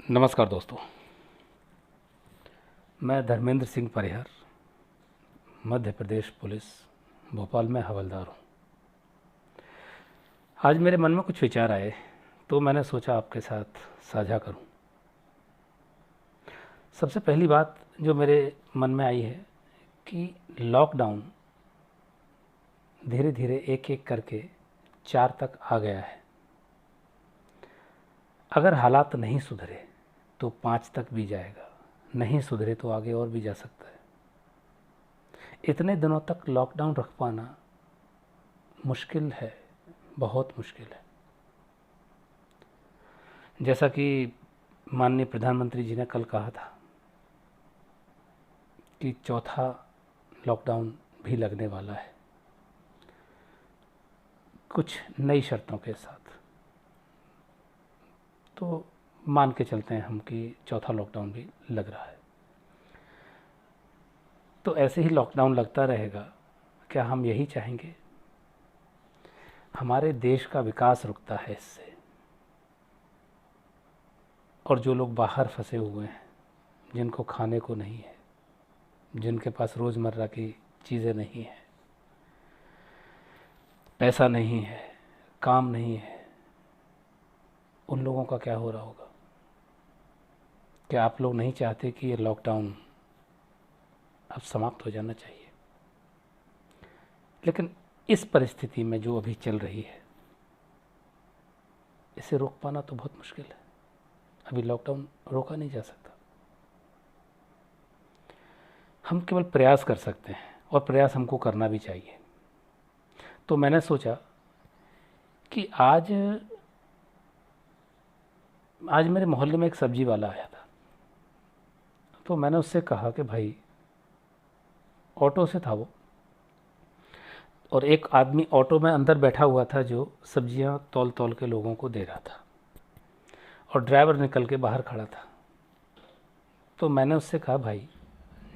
नमस्कार दोस्तों। मैं धर्मेंद्र सिंह परिहर, मध्य प्रदेश पुलिस भोपाल में हवलदार हूँ। आज मेरे मन में कुछ विचार आए तो मैंने सोचा आपके साथ साझा करूँ। सबसे पहली बात जो मेरे मन में आई है कि लॉकडाउन धीरे धीरे एक एक करके 4 तक आ गया है। अगर हालात नहीं सुधरे तो 5 तक भी जाएगा, नहीं सुधरे तो आगे और भी जा सकता है। इतने दिनों तक लॉकडाउन रख पाना मुश्किल है, बहुत मुश्किल है। जैसा कि माननीय प्रधानमंत्री जी ने कल कहा था कि चौथा लॉकडाउन भी लगने वाला है, कुछ नई शर्तों के साथ। तो मान के चलते हैं हम कि चौथा लॉकडाउन भी लग रहा है। तो ऐसे ही लॉकडाउन लगता रहेगा, क्या हम यही चाहेंगे? हमारे देश का विकास रुकता है इससे। और जो लोग बाहर फंसे हुए हैं, जिनको खाने को नहीं है, जिनके पास रोज़मर्रा की चीज़ें नहीं हैं, पैसा नहीं है, काम नहीं है, उन लोगों का क्या हो रहा होगा? क्या आप लोग नहीं चाहते कि ये लॉकडाउन अब समाप्त हो जाना चाहिए? लेकिन इस परिस्थिति में जो अभी चल रही है, इसे रोक पाना तो बहुत मुश्किल है। अभी लॉकडाउन रोका नहीं जा सकता। हम केवल प्रयास कर सकते हैं और प्रयास हमको करना भी चाहिए। तो मैंने सोचा कि आज मेरे मोहल्ले में एक सब्जी वाला आया था। तो मैंने उससे कहा कि भाई, ऑटो से था वो, और एक आदमी ऑटो में अंदर बैठा हुआ था जो सब्जियां तौल तौल के लोगों को दे रहा था, और ड्राइवर निकल के बाहर खड़ा था। तो मैंने उससे कहा, भाई,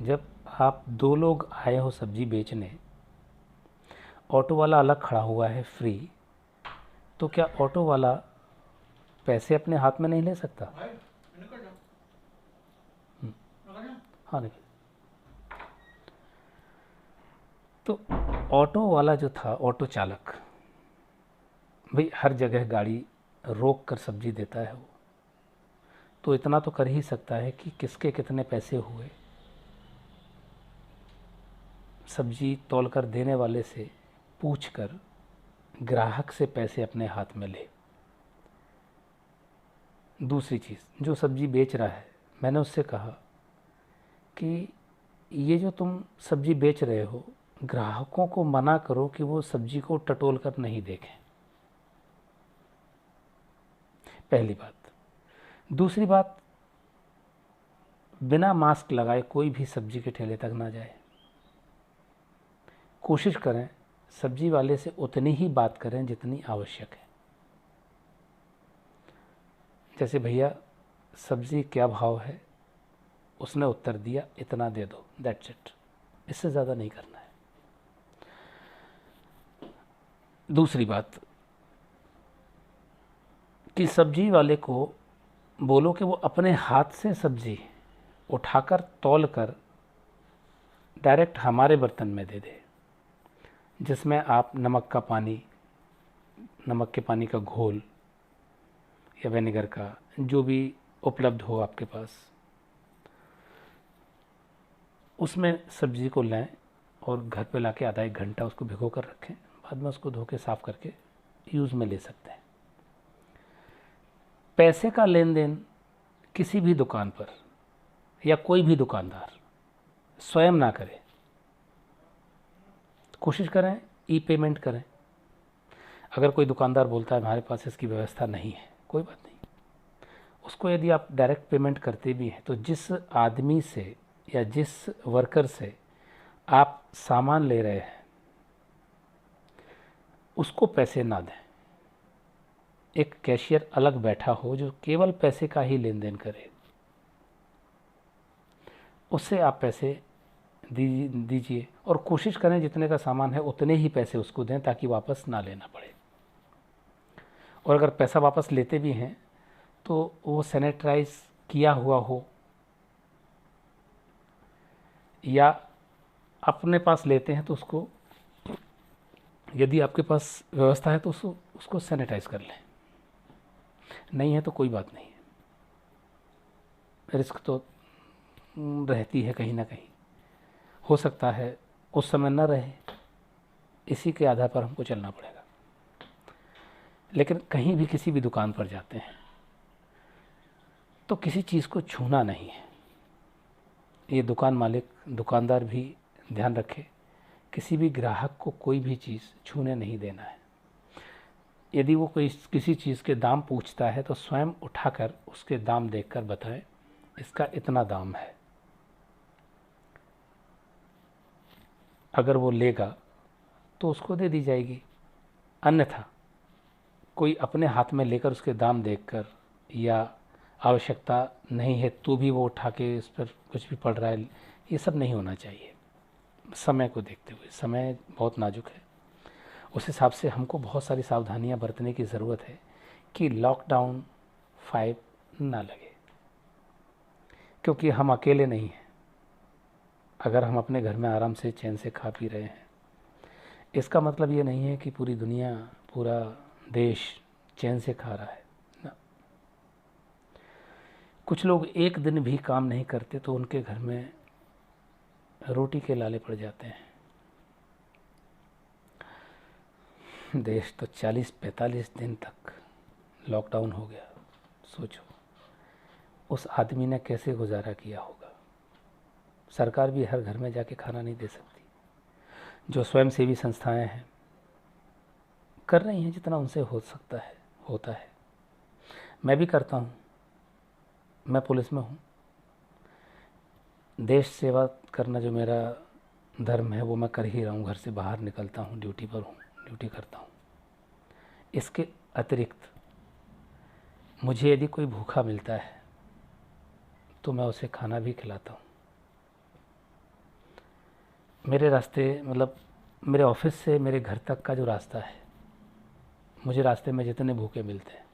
जब आप 2 लोग आए हो सब्जी बेचने, ऑटो वाला अलग खड़ा हुआ है फ्री, तो क्या ऑटो वाला पैसे अपने हाथ में नहीं ले सकता? हाँ, नहीं। तो ऑटो वाला जो था, ऑटो चालक, भाई हर जगह गाड़ी रोक कर सब्जी देता है वो, तो इतना तो कर ही सकता है कि किसके कितने पैसे हुए सब्जी तौल कर देने वाले से पूछ कर ग्राहक से पैसे अपने हाथ में ले। दूसरी चीज़, जो सब्जी बेच रहा है, मैंने उससे कहा कि ये जो तुम सब्जी बेच रहे हो, ग्राहकों को मना करो कि वो सब्जी को टटोल कर नहीं देखें। पहली बात। दूसरी बात, बिना मास्क लगाए कोई भी सब्जी के ठेले तक ना जाए। कोशिश करें सब्जी वाले से उतनी ही बात करें जितनी आवश्यक है। जैसे, भैया सब्जी क्या भाव है? उसने उत्तर दिया, इतना दे दो, दैट्स इट, इससे ज़्यादा नहीं करना है। दूसरी बात कि सब्जी वाले को बोलो कि वो अपने हाथ से सब्जी उठाकर तौल कर डायरेक्ट हमारे बर्तन में दे दे, जिसमें आप नमक के पानी का घोल या विनेगर का, जो भी उपलब्ध हो आपके पास, उसमें सब्जी को लें और घर पे लाके आधा 1 घंटा उसको भिगो कर रखें। बाद में उसको धो के साफ़ करके यूज़ में ले सकते हैं। पैसे का लेन देन किसी भी दुकान पर या कोई भी दुकानदार स्वयं ना करे। कोशिश करें ई पेमेंट करें। अगर कोई दुकानदार बोलता है हमारे पास इसकी व्यवस्था नहीं है, कोई बात नहीं, उसको यदि आप डायरेक्ट पेमेंट करते भी हैं तो जिस आदमी से या जिस वर्कर से आप सामान ले रहे हैं उसको पैसे ना दें। एक कैशियर अलग बैठा हो जो केवल पैसे का ही लेन देन करे, उससे आप पैसे दीजिए और कोशिश करें जितने का सामान है उतने ही पैसे उसको दें ताकि वापस ना लेना पड़े। और अगर पैसा वापस लेते भी हैं तो वो सैनिटाइज किया हुआ हो या अपने पास लेते हैं तो उसको, यदि आपके पास व्यवस्था है तो उसको सैनिटाइज कर लें, नहीं है तो कोई बात नहीं है। रिस्क तो रहती है कहीं ना कहीं, हो सकता है उस समय न रहे, इसी के आधार पर हमको चलना पड़ेगा। लेकिन कहीं भी किसी भी दुकान पर जाते हैं तो किसी चीज़ को छूना नहीं है। ये दुकान मालिक, दुकानदार भी ध्यान रखे, किसी भी ग्राहक को कोई भी चीज़ छूने नहीं देना है। यदि वो कोई किसी चीज़ के दाम पूछता है तो स्वयं उठाकर उसके दाम देखकर बताएं, इसका इतना दाम है। अगर वो लेगा तो उसको दे दी जाएगी, अन्यथा कोई अपने हाथ में लेकर उसके दाम देखकर, या आवश्यकता नहीं है तो भी वो उठा के इस पर कुछ भी पड़ रहा है, ये सब नहीं होना चाहिए। समय को देखते हुए, समय बहुत नाजुक है, उस हिसाब से हमको बहुत सारी सावधानियां बरतने की ज़रूरत है कि लॉकडाउन 5 ना लगे। क्योंकि हम अकेले नहीं हैं। अगर हम अपने घर में आराम से चैन से खा पी रहे हैं, इसका मतलब ये नहीं है कि पूरी दुनिया, पूरा देश चैन से खा रहा है ना। कुछ लोग एक दिन भी काम नहीं करते तो उनके घर में रोटी के लाले पड़ जाते हैं। देश तो 40-45 दिन तक लॉकडाउन हो गया। सोचो उस आदमी ने कैसे गुजारा किया होगा। सरकार भी हर घर में जाके खाना नहीं दे सकती। जो स्वयंसेवी संस्थाएं हैं कर रही हैं जितना उनसे हो सकता है, होता है। मैं भी करता हूँ, मैं पुलिस में हूँ। देश सेवा करना जो मेरा धर्म है वो मैं कर ही रहा हूँ। घर से बाहर निकलता हूँ, ड्यूटी पर हूँ, ड्यूटी करता हूँ। इसके अतिरिक्त मुझे यदि कोई भूखा मिलता है तो मैं उसे खाना भी खिलाता हूँ। मेरे रास्ते, मतलब मेरे ऑफिस से मेरे घर तक का जो रास्ता है, मुझे रास्ते में जितने भूखे मिलते हैं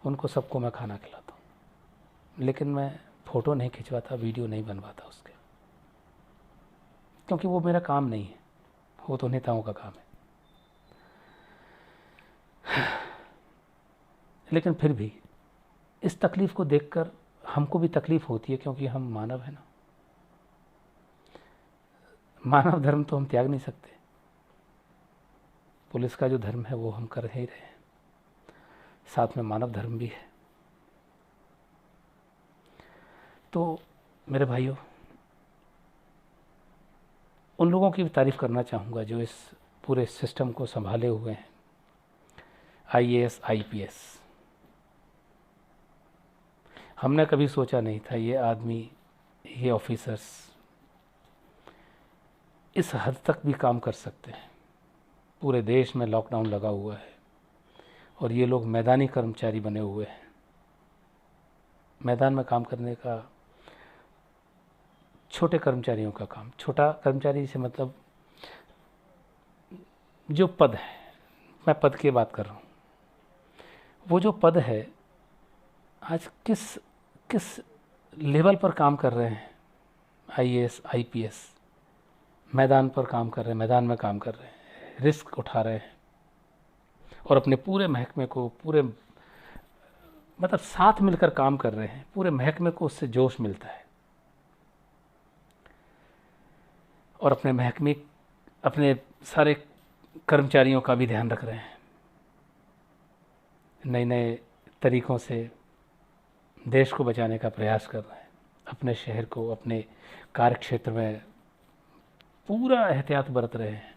उनको सबको मैं खाना खिलाता हूँ। लेकिन मैं फ़ोटो नहीं खिंचवाता, वीडियो नहीं बनवाता उसके, क्योंकि वो मेरा काम नहीं है, वो तो नेताओं का काम है। लेकिन फिर भी इस तकलीफ़ को देखकर हमको भी तकलीफ़ होती है, क्योंकि हम मानव हैं ना। मानव धर्म तो हम त्याग नहीं सकते। पुलिस का जो धर्म है वो हम कर ही रहे हैं, साथ में मानव धर्म भी है। तो मेरे भाइयों, उन लोगों की भी तारीफ़ करना चाहूँगा जो इस पूरे सिस्टम को संभाले हुए हैं। IAS IPS, हमने कभी सोचा नहीं था ये आदमी, ये ऑफिसर्स इस हद तक भी काम कर सकते हैं। पूरे देश में लॉकडाउन लगा हुआ है और ये लोग मैदानी कर्मचारी बने हुए हैं। मैदान में काम करने का, छोटे कर्मचारियों का काम, छोटा कर्मचारी से मतलब जो पद है, मैं पद की बात कर रहा हूँ, वो जो पद है आज किस किस लेवल पर काम कर रहे हैं। IAS IPS मैदान पर काम कर रहे हैं, मैदान में काम कर रहे हैं, रिस्क उठा रहे हैं और अपने पूरे महकमे को, पूरे मतलब साथ मिलकर काम कर रहे हैं। पूरे महकमे को उससे जोश मिलता है और अपने महकमे, अपने सारे कर्मचारियों का भी ध्यान रख रहे हैं। नए नए तरीक़ों से देश को बचाने का प्रयास कर रहे हैं। अपने शहर को, अपने कार्य क्षेत्र में पूरा एहतियात बरत रहे हैं।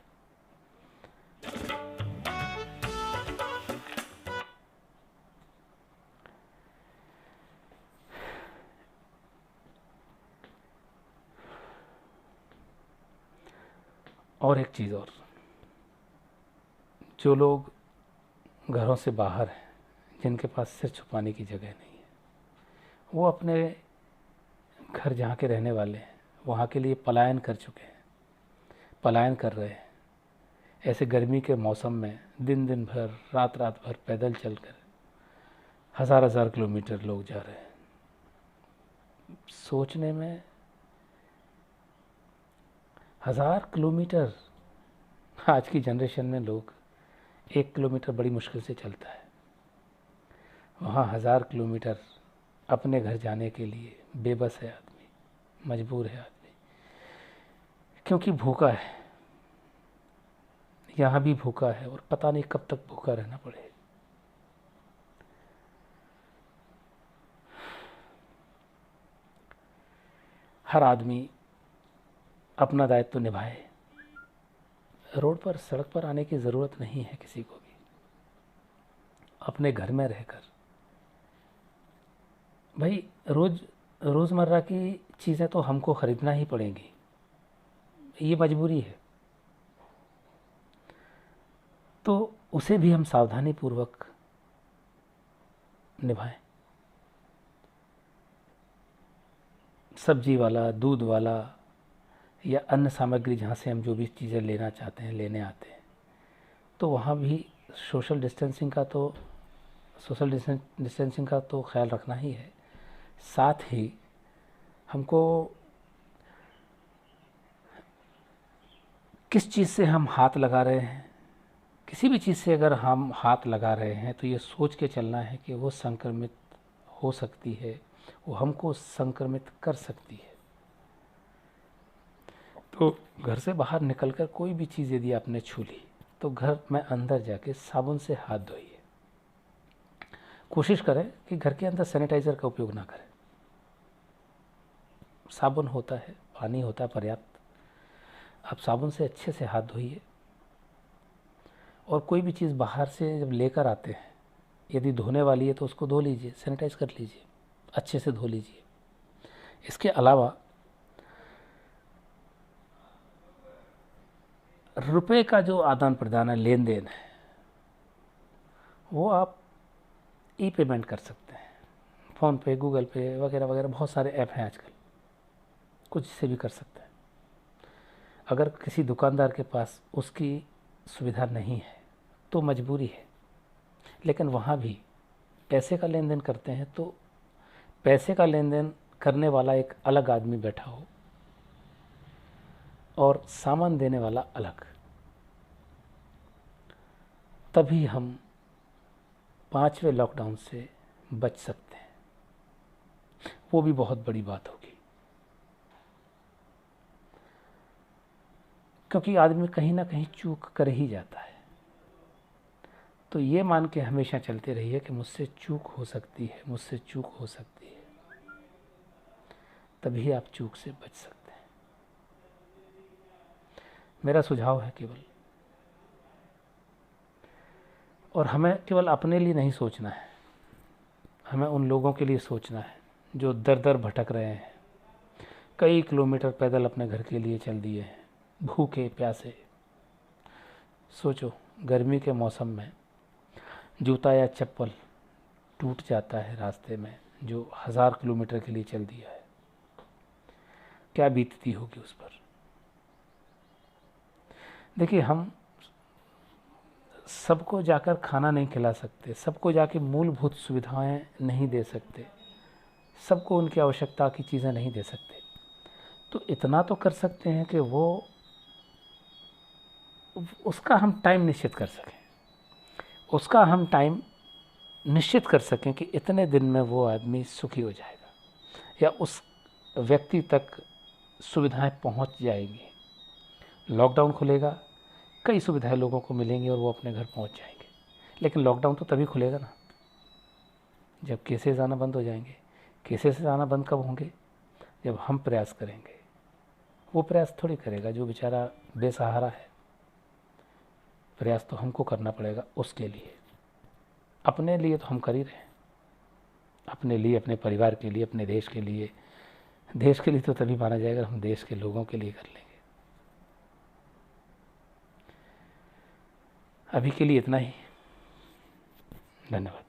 और एक चीज़ और, जो लोग घरों से बाहर हैं, जिनके पास सिर छुपाने की जगह नहीं है, वो अपने घर जहाँ के रहने वाले हैं वहाँ के लिए पलायन कर चुके हैं, पलायन कर रहे हैं। ऐसे गर्मी के मौसम में दिन दिन भर, रात रात भर पैदल चलकर हज़ार हज़ार किलोमीटर लोग जा रहे हैं। सोचने में 1000 किलोमीटर, आज की जनरेशन में लोग 1 किलोमीटर बड़ी मुश्किल से चलता है, वहाँ 1000 किलोमीटर अपने घर जाने के लिए बेबस है आदमी, मजबूर है आदमी, क्योंकि भूखा है, यहाँ भी भूखा है और पता नहीं कब तक भूखा रहना पड़े। हर आदमी अपना दायित्व तो निभाए। रोड पर, सड़क पर आने की ज़रूरत नहीं है किसी को भी। अपने घर में रहकर भाई रोज़मर्रा की चीज़ें तो हमको ख़रीदना ही पड़ेंगी, ये मजबूरी है, तो उसे भी हम सावधानी पूर्वक निभाएं। सब्जी वाला, दूध वाला या अन्य सामग्री जहाँ से हम जो भी चीज़ें लेना चाहते हैं, लेने आते हैं, तो वहाँ भी सोशल डिस्टेंसिंग का तो ख्याल रखना ही है। साथ ही हमको किस चीज़ से हम हाथ लगा रहे हैं, किसी भी चीज़ से अगर हम हाथ लगा रहे हैं तो ये सोच के चलना है कि वो संक्रमित हो सकती है, वो हमको संक्रमित कर सकती है। तो घर से बाहर निकलकर कोई भी चीज़ यदि आपने छू ली तो घर में अंदर जाके साबुन से हाथ धोइए। कोशिश करें कि घर के अंदर सैनिटाइज़र का उपयोग ना करें। साबुन होता है, पानी होता है पर्याप्त, आप साबुन से अच्छे से हाथ धोइए। और कोई भी चीज़ बाहर से जब लेकर आते हैं, यदि धोने वाली है तो उसको धो लीजिए, सैनिटाइज कर लीजिए, अच्छे से धो लीजिए। इसके अलावा रुपए का जो आदान प्रदान है, लेन देन है, वो आप ई पेमेंट कर सकते हैं। फ़ोन पे, गूगल पे वगैरह वगैरह बहुत सारे ऐप हैं आजकल, कुछ से भी कर सकते हैं। अगर किसी दुकानदार के पास उसकी सुविधा नहीं है तो मजबूरी है, लेकिन वहाँ भी पैसे का लेन देन करते हैं तो पैसे का लेन देन करने वाला एक अलग आदमी बैठा हो और सामान देने वाला अलग, तभी हम 5वें लॉकडाउन से बच सकते हैं। वो भी बहुत बड़ी बात होगी, क्योंकि आदमी कहीं ना कहीं चूक कर ही जाता है। तो ये मान के हमेशा चलते रहिए कि मुझसे चूक हो सकती है, मुझसे चूक हो सकती है, तभी आप चूक से बच सकते हैं। मेरा सुझाव है केवल, और हमें केवल अपने लिए नहीं सोचना है, हमें उन लोगों के लिए सोचना है जो दर दर भटक रहे हैं, कई किलोमीटर पैदल अपने घर के लिए चल दिए हैं, भूखे प्यासे। सोचो, गर्मी के मौसम में जूता या चप्पल टूट जाता है रास्ते में, जो 1000 किलोमीटर के लिए चल दिया है, क्या बीतती होगी उस पर। देखिए, हम सबको जाकर खाना नहीं खिला सकते, सबको जाके मूलभूत सुविधाएं नहीं दे सकते, सबको उनकी आवश्यकता की चीज़ें नहीं दे सकते। तो इतना तो कर सकते हैं कि वो उसका हम टाइम निश्चित कर सकें, उसका हम टाइम निश्चित कर सकें कि इतने दिन में वो आदमी सुखी हो जाएगा या उस व्यक्ति तक सुविधाएं पहुंच जाएंगी। लॉकडाउन खुलेगा, कई सुविधाएं लोगों को मिलेंगी और वो अपने घर पहुंच जाएंगे। लेकिन लॉकडाउन तो तभी खुलेगा ना जब केसेस आना बंद हो जाएंगे। केसेस आना बंद कब होंगे? जब हम प्रयास करेंगे। वो प्रयास थोड़ी करेगा जो बेचारा बेसहारा है, प्रयास तो हमको करना पड़ेगा उसके लिए। अपने लिए तो हम कर ही रहे हैं, अपने लिए, अपने परिवार के लिए, अपने देश के लिए। देश के लिए तो तभी माना जाएगा हम देश के लोगों के लिए कर लेंगे। अभी के लिए इतना ही। धन्यवाद।